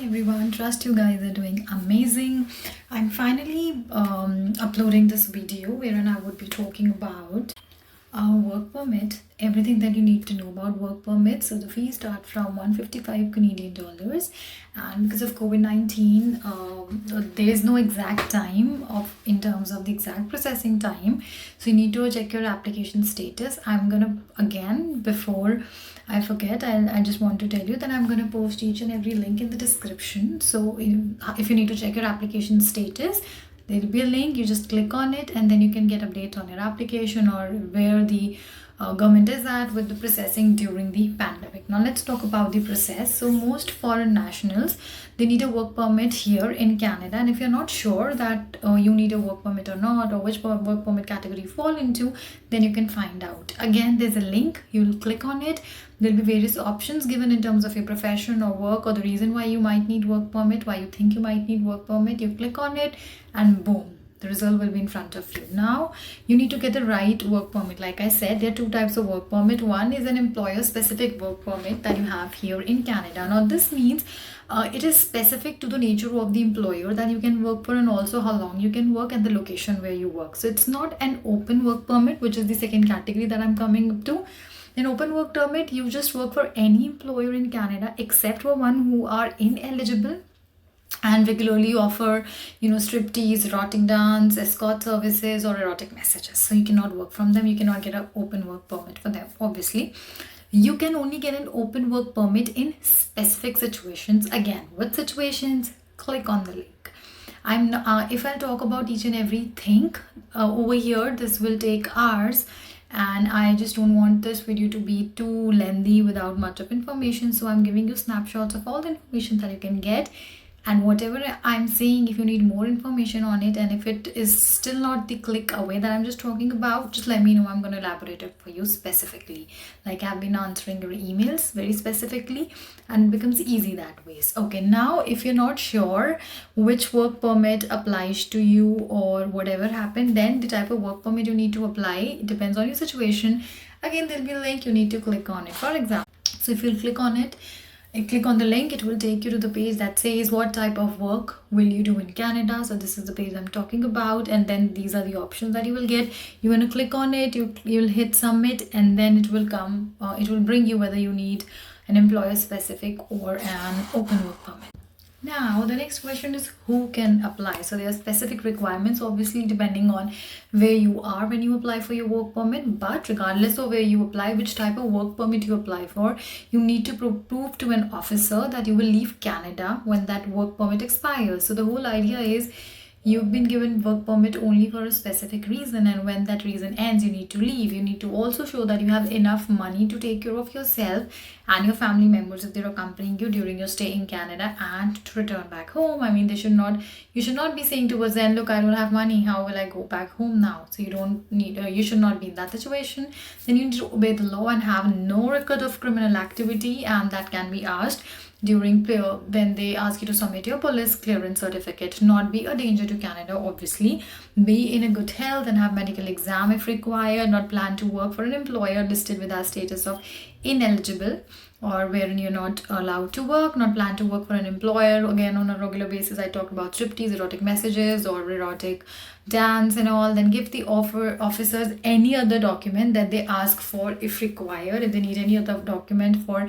Everyone, trust you guys are doing amazing. I'm finally uploading this video wherein I would be talking about work permit, everything that you need to know about work permit. So the fees start from 155 Canadian dollars, and because of COVID-19, there is no exact time of in terms of the exact processing time. So you need to check your application status. I'm gonna again, before I forget, I just want to tell you that I'm going to post each and every link in the description. So if you need to check your application status, there will be a link. You just click on it and then you can get updates on your application or where the government is at with the processing during the pandemic. Now let's talk about the process. So most foreign nationals, they need a work permit here in Canada, and if you're not sure that you need a work permit or not, or which work permit category you fall into, then you can find out. Again, there's a link. You'll click on it. There'll be various options given in terms of your profession or work or the reason why you might need work permit, why you think you might need work permit. You click on it and boom, the result will be in front of you. Now you need to get the right work permit. Like I said, there are two types of work permit. One is an employer specific work permit that you have here in Canada. Now this means it is specific to the nature of the employer that you can work for, and also how long you can work and the location where you work. So it's not an open work permit, which is the second category that I'm coming up to. An open work permit, you just work for any employer in Canada except for one who are ineligible and regularly offer, striptease, erotic dance, escort services, or erotic messages. So you cannot work from them. You cannot get an open work permit for them, obviously. You can only get an open work permit in specific situations. Again, what situations? Click on the link. If I talk about each and everything over here, this will take hours, and I just don't want this video to be too lengthy without much of information. So I'm giving you snapshots of all the information that you can get, and whatever I'm saying, if you need more information on it, and if it is still not the click away that I'm just talking about, just let me know. I'm going to elaborate it for you specifically. Like I've been answering your emails very specifically, and it becomes easy that way. Okay, now if you're not sure which work permit applies to you or whatever happened, then the type of work permit you need to apply, it depends on your situation. Again, there'll be a link. You need to click on it. For example, so if you click on it, click on the link, it will take you to the page that says what type of work will you do in Canada. So this is the page I'm talking about, and then these are the options that you will get. You want to click on it, you'll hit submit, and then it will come, it will bring you whether you need an employer specific or an open work permit. Now the next question is who can apply. So there are specific requirements, obviously depending on where you are when you apply for your work permit, but regardless of where you apply, which type of work permit you apply for, you need to prove to an officer that you will leave Canada when that work permit expires. So the whole idea is you've been given work permit only for a specific reason, and when that reason ends, you need to leave. You need to also show that you have enough money to take care of yourself and your family members if they're accompanying you during your stay in Canada, and to return back home. I mean, you should not be saying to us then, look, I don't have money, how will I go back home now? So you should not be in that situation. Then you need to obey the law and have no record of criminal activity, and that can be asked during when they ask you to submit your police clearance certificate. Not be a danger to Canada, obviously. Be in a good health and have medical exam if required. Not plan to work for an employer listed with a status of ineligible or wherein you're not allowed to work. Not plan to work for an employer again on a regular basis. I talked about striptease, erotic messages, or erotic dance and all. Then give the officers any other document that they ask for if required. If they need any other document for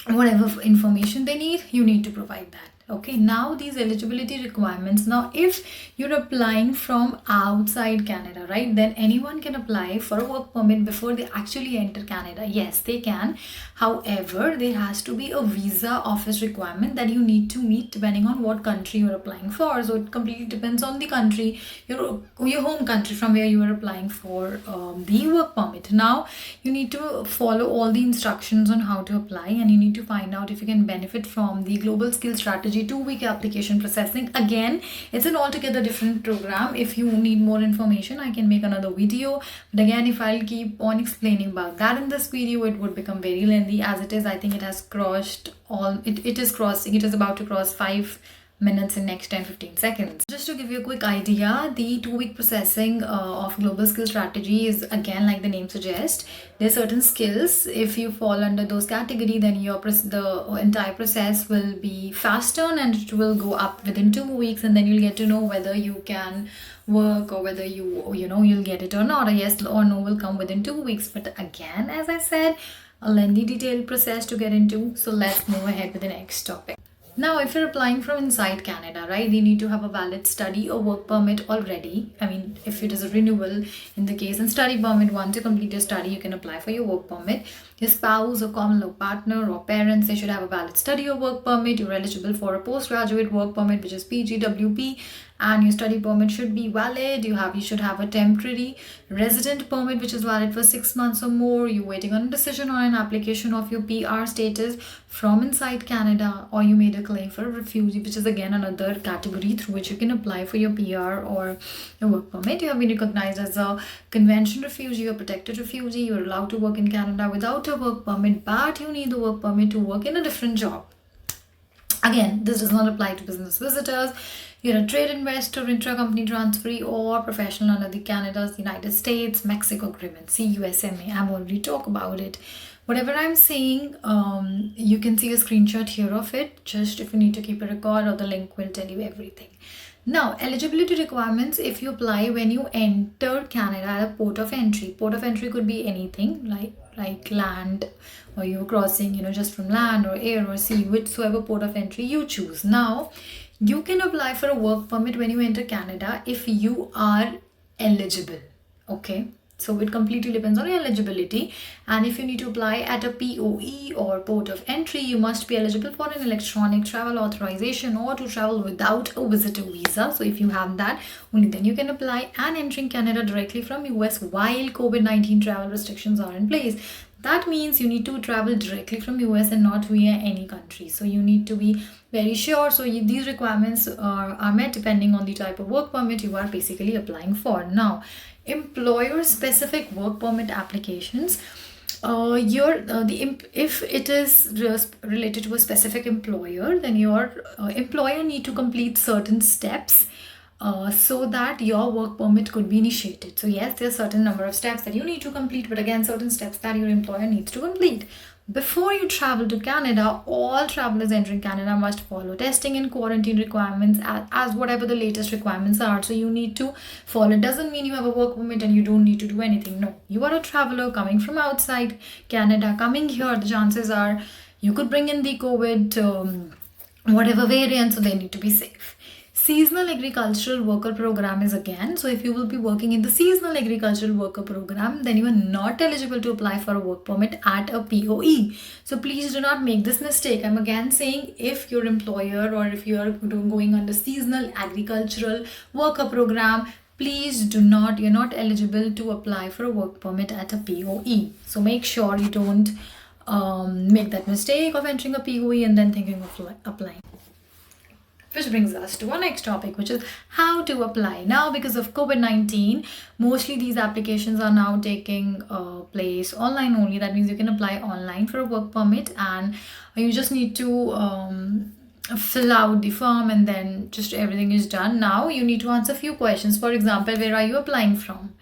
whatever information they need, you need to provide that. Okay, now these eligibility requirements. Now if you're applying from outside Canada, right, then anyone can apply for a work permit before they actually enter Canada. Yes, they can. However, there has to be a visa office requirement that you need to meet depending on what country you're applying for. So it completely depends on the country, your home country from where you are applying for the work permit. Now you need to follow all the instructions on how to apply, and you need to find out if you can benefit from the global skills strategy 2-week application processing. Again, it's an altogether different program. If you need more information, I can make another video, but again, if I'll keep on explaining about that in this video, it would become very lengthy. As it is, I think it has crossed all, it is about to cross 5 minutes in next 10-15 seconds. Just to give you a quick idea, the 2-week processing of global skill strategy is, again, like the name suggests, there are certain skills. If you fall under those category, then the entire process will be faster and it will go up within 2 weeks, and then you'll get to know whether you can work or whether you'll get it or not. A yes or no will come within 2 weeks. But again, as I said, a lengthy detailed process to get into. So let's move ahead with the next topic. Now, if you're applying from inside Canada, right, you need to have a valid study or work permit already. I mean, if it is a renewal in the case, and study permit, once you complete your study, you can apply for your work permit. Your spouse or common law partner or parents, they should have a valid study or work permit. You're eligible for a postgraduate work permit, which is PGWP, and your study permit should be valid. You should have a temporary resident permit, which is valid for 6 months or more. You're waiting on a decision or an application of your PR status from inside Canada, or you made a claim for a refugee, which is again another category through which you can apply for your PR or your work permit. You have been recognized as a convention refugee or protected refugee. You're allowed to work in Canada without a work permit, but you need the work permit to work in a different job. Again, this does not apply to business visitors. You're a trade investor, intra-company transferee, or professional under the Canada's United States Mexico Agreement, CUSMA. I've already talked about it. Whatever I'm saying, you can see a screenshot here of it. Just if you need to keep a record, or the link will tell you everything. Now, eligibility requirements, if you apply when you enter Canada at a port of entry. Port of entry could be anything like land, or you're crossing, just from land or air or sea, whichsoever port of entry you choose. Now, you can apply for a work permit when you enter Canada if you are eligible. Okay. So it completely depends on your eligibility. And if you need to apply at a POE or port of entry, you must be eligible for an electronic travel authorization or to travel without a visitor visa. So if you have that, only then you can apply, and entering Canada directly from US while COVID-19 travel restrictions are in place. That means you need to travel directly from US and not via any country. So you need to be very sure. So these requirements are met depending on the type of work permit you are basically applying for. Now, employer specific work permit applications, if it is related to a specific employer, then your employer need to complete certain steps so that your work permit could be initiated. So yes, there's a certain number of steps that you need to complete, but again, certain steps that your employer needs to complete. Before you travel to Canada, all travelers entering Canada must follow testing and quarantine requirements as whatever the latest requirements are. So you need to follow. It doesn't mean you have a work permit and you don't need to do anything. No, you are a traveler coming from outside Canada, coming here. The chances are you could bring in the COVID, whatever variant, so they need to be safe. Seasonal agricultural worker program is again, so if you will be working in the seasonal agricultural worker program, then you are not eligible to apply for a work permit at a POE. So please do not make this mistake. I'm again saying, if your employer or if you are going under seasonal agricultural worker program, please you're not eligible to apply for a work permit at a POE. So make sure you don't make that mistake of entering a POE and then thinking of applying. Which brings us to our next topic, which is how to apply. Now, because of COVID-19, mostly these applications are now taking place online only. That means you can apply online for a work permit, and you just need to fill out the form, and then just everything is done. Now, you need to answer a few questions. For example, where are you applying from?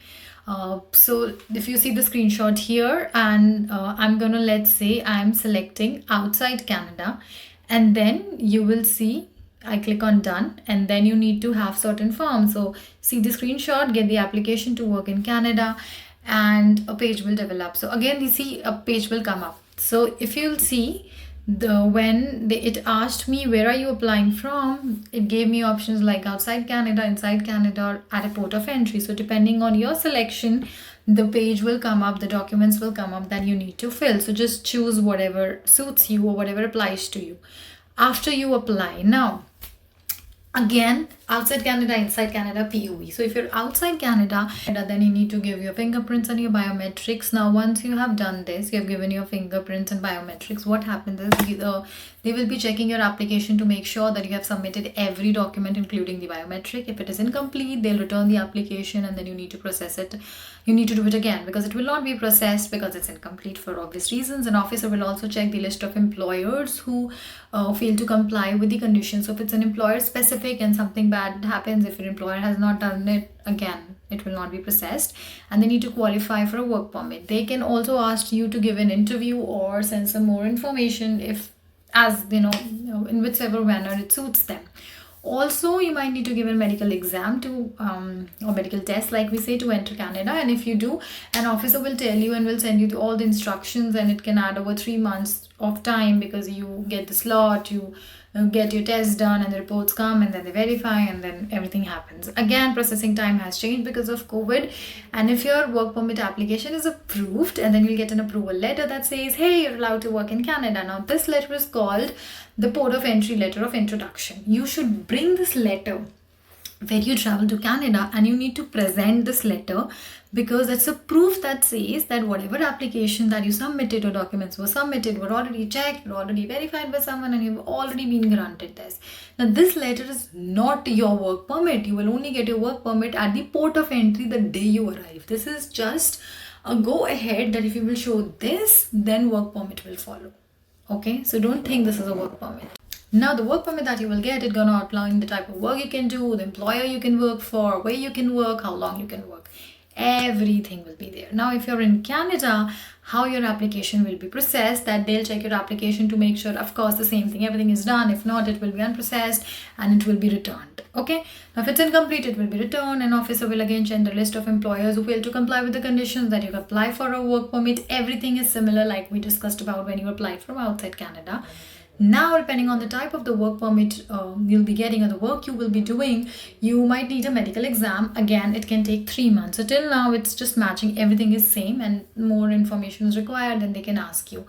So if you see the screenshot here, and I'm gonna, let's say I'm selecting outside Canada, and then you will see I click on done, and then you need to have certain forms. So see the screenshot, get the application to work in Canada, and a page will develop. So again, you see a page will come up. So if you'll see, it asked me where are you applying from, it gave me options like outside Canada, inside Canada, or at a port of entry. So depending on your selection, the page will come up, the documents will come up that you need to fill. So just choose whatever suits you or whatever applies to you after you apply. Now, again, outside Canada, inside Canada, POV. So if you're outside Canada, then you need to give your fingerprints and your biometrics. Now, once you have done this, you have given your fingerprints and biometrics, what happens is they will be checking your application to make sure that you have submitted every document, including the biometric. If it is incomplete, they'll return the application and then you need to process it. You need to do it again because it will not be processed because it's incomplete for obvious reasons. An officer will also check the list of employers who fail to comply with the conditions. So if it's an employer specific and something bad happens, if your employer has not done it again, it will not be processed, and they need to qualify for a work permit. They can also ask you to give an interview or send some more information if, as you know, in whichever manner it suits them. Also, you might need to give a medical exam to or medical test, like we say, to enter Canada. And if you do, an officer will tell you and will send you all the instructions, and it can add over 3 months of time because you get the slot, you get your test done, and the reports come, and then they verify, and then everything happens. Again, processing time has changed because of COVID. And if your work permit application is approved, and then you'll get an approval letter that says, hey, you're allowed to work in Canada. Now, this letter is called the port of entry letter of introduction. You should bring this letter when you travel to Canada, and you need to present this letter because that's a proof that says that whatever application that you submitted or documents were submitted were already checked, were already verified by someone, and you've already been granted this. Now, this letter is not your work permit. You will only get your work permit at the port of entry the day you arrive. This is just a go ahead that if you will show this, then work permit will follow. Okay, so don't think this is a work permit. Now, the work permit that you will get, it's going to outline the type of work you can do, the employer you can work for, where you can work, how long you can work. Everything will be there. Now, if you're in Canada, how your application will be processed, that they'll check your application to make sure, of course, the same thing, everything is done. If not, it will be unprocessed and it will be returned. Okay, now if it's incomplete, it will be returned. An officer will again check the list of employers who fail to comply with the conditions that you apply for a work permit. Everything is similar like we discussed about when you applied from outside Canada. Now, depending on the type of the work permit you'll be getting or the work you will be doing, you might need a medical exam. Again, it can take 3 months. So till now, it's just matching. Everything is same, and more information is required, then they can ask you.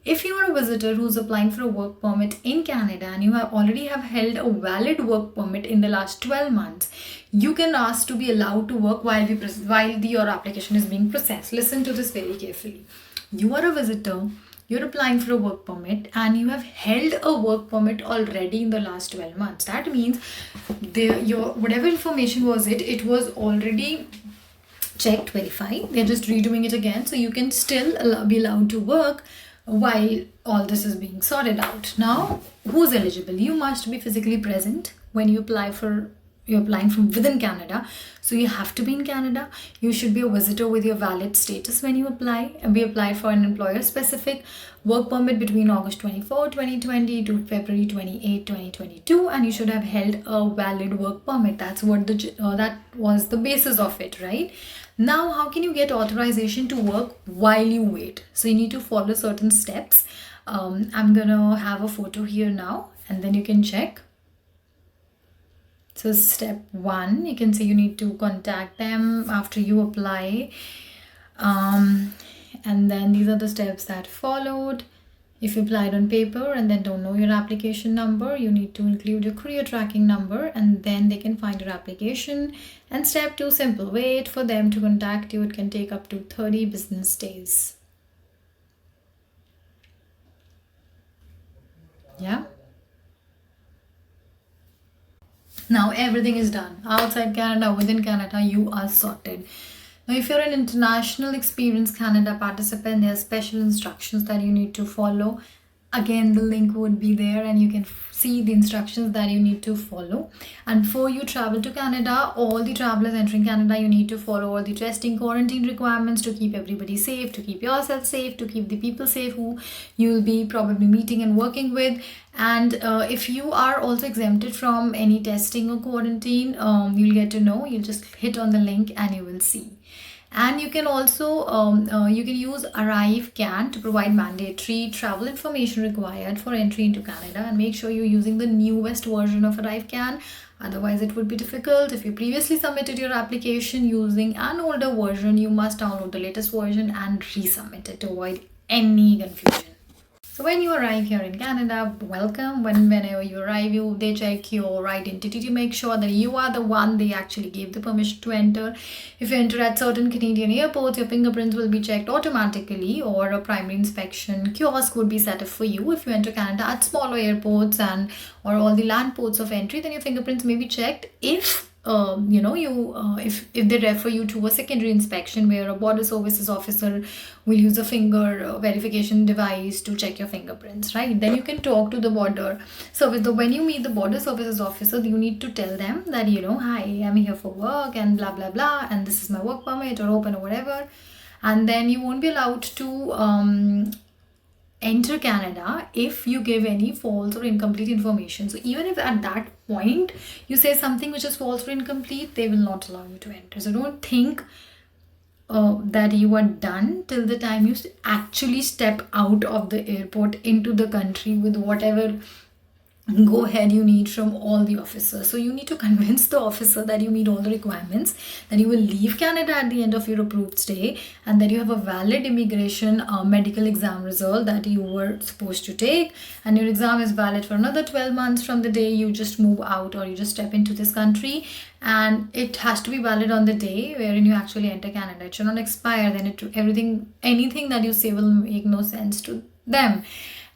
If you are a visitor who's applying for a work permit in Canada and you already have held a valid work permit in the last 12 months, you can ask to be allowed to work while your application is being processed. Listen to this very carefully. You are a visitor. You're applying for a work permit and you have held a work permit already in the last 12 months. That means your whatever information was it was already checked, verified. They're just redoing it again. So you can still be allowed to work while all this is being sorted out. Now, who's eligible? You must be physically present when you apply for you're applying from within Canada. So you have to be in Canada. You should be a visitor with your valid status when you apply. And we applied for an employer-specific work permit between August 24, 2020 to February 28, 2022. And you should have held a valid work permit. That's what that was the basis of it, right? Now, how can you get authorization to work while you wait? So you need to follow certain steps. I'm going to have a photo here now, and then you can check. So step 1, you can say you need to contact them after you apply. And then these are the steps that followed. If you applied on paper and then don't know your application number, you need to include your career tracking number and then they can find your application. And step 2, simple. Wait for them to contact you. It can take up to 30 business days. Yeah. Now everything is done. Outside Canada, within Canada, you are sorted. Now if you're an international experienced Canada participant, there are special instructions that you need to follow. Again, the link would be there and you can see the instructions that you need to follow. And before you travel to Canada, all the travelers entering Canada, you need to follow all the testing quarantine requirements to keep everybody safe, to keep yourself safe, to keep the people safe who you'll be probably meeting and working with. And if you are also exempted from any testing or quarantine, you'll get to know. You'll just hit on the link and you will see. And you can also you can use ArriveCan to provide mandatory travel information required for entry into Canada, and make sure you're using the newest version of ArriveCan. Otherwise, it would be difficult. If you previously submitted your application using an older version, you must download the latest version and resubmit it to avoid any confusion. So when you arrive here in Canada, welcome. Whenever you arrive, they check your identity to make sure that you are the one they actually gave the permission to enter. If you enter at certain Canadian airports, your fingerprints will be checked automatically, or a primary inspection kiosk would be set up for you. If you enter Canada at smaller airports and or all the land ports of entry, then your fingerprints may be checked. If if they refer you to a secondary inspection where a border services officer will use a finger verification device to check your fingerprints, right? Then you can talk to the border service. When you meet the border services officer, you need to tell them that, hi, I'm here for work and blah blah blah, and this is my work permit or open or whatever. And then you won't be allowed to enter Canada if you give any false or incomplete information. So even if at that point you say something which is false or incomplete, they will not allow you to enter. So don't think that you are done till the time you actually step out of the airport into the country with whatever go ahead you need from all the officers. So you need to convince the officer that you meet all the requirements, that you will leave Canada at the end of your approved stay, and that you have a valid immigration medical exam result that you were supposed to take, and your exam is valid for another 12 months from the day you just move out or you just step into this country, and it has to be valid on the day wherein you actually enter Canada. It should not expire. Then anything that you say will make no sense to them.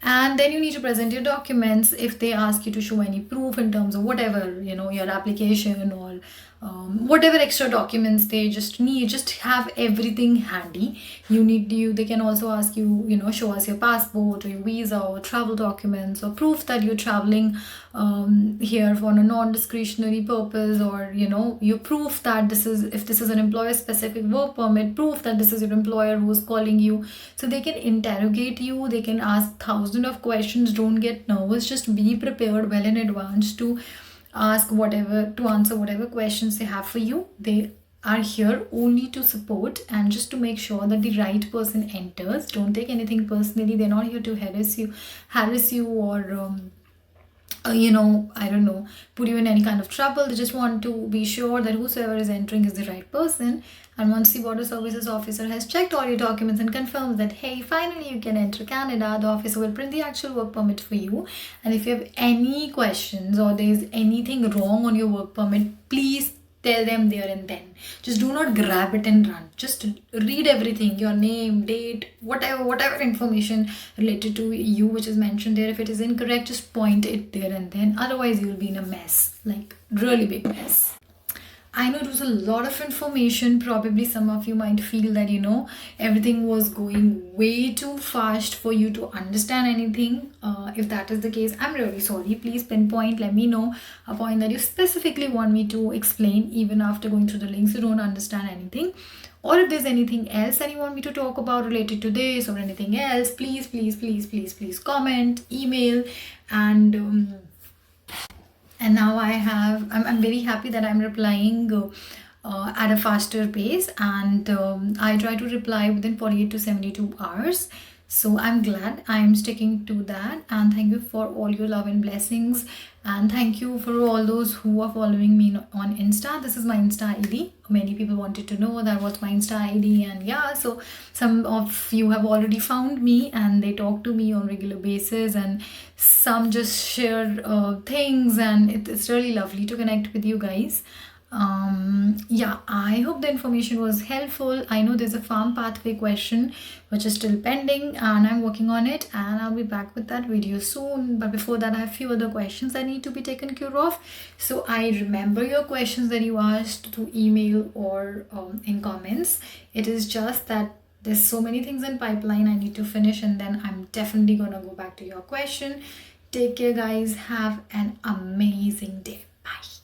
And then you need to present your documents. If they ask you to show any proof in terms of whatever, your application or whatever extra documents they just need, just have everything handy. They can also ask you, show us your passport or your visa or travel documents or proof that you're traveling here for a non-discretionary purpose, or you proof that if this is an employer specific work permit, proof that this is your employer who's calling you. So they can interrogate you, they can ask thousands of questions. Don't get nervous, just be prepared well in advance to answer whatever questions they have for you. They are here only to support and just to make sure that the right person enters. Don't take anything personally. They're not here to harass you or I don't know, put you in any kind of trouble. They just want to be sure that whosoever is entering is the right person. And once the border services officer has checked all your documents and confirms that, hey, finally you can enter Canada, the officer will print the actual work permit for you. And if you have any questions or there's anything wrong on your work permit, please tell them there and then. Just do not grab it and run. Just read everything, your name, date, whatever information related to you which is mentioned there. If it is incorrect, just point it there and then. Otherwise, you'll be in a mess, like really big mess. I know it was a lot of information. Probably some of you might feel that, everything was going way too fast for you to understand anything. If that is the case, I'm really sorry. Please pinpoint, let me know a point that you specifically want me to explain, even after going through the links you don't understand anything. Or if there's anything else that you want me to talk about related to this or anything else, please comment, email, and now I'm very happy that I'm replying at a faster pace, and I try to reply within 48 to 72 hours. So I'm glad I'm sticking to that, and thank you for all your love and blessings, and thank you for all those who are following me on Insta. This is my Insta ID. Many people wanted to know that what's my Insta ID, and yeah, so some of you have already found me and they talk to me on regular basis, and some just share things, and it's really lovely to connect with you guys. Yeah, I hope the information was helpful. I know there's a farm pathway question which is still pending, and I'm working on it, and I'll be back with that video soon. But before that, I have a few other questions that need to be taken care of. So I remember your questions that you asked through email or in comments. It is just that there's so many things in pipeline I need to finish, and then I'm definitely gonna go back to your question. Take care, guys. Have an amazing day. Bye.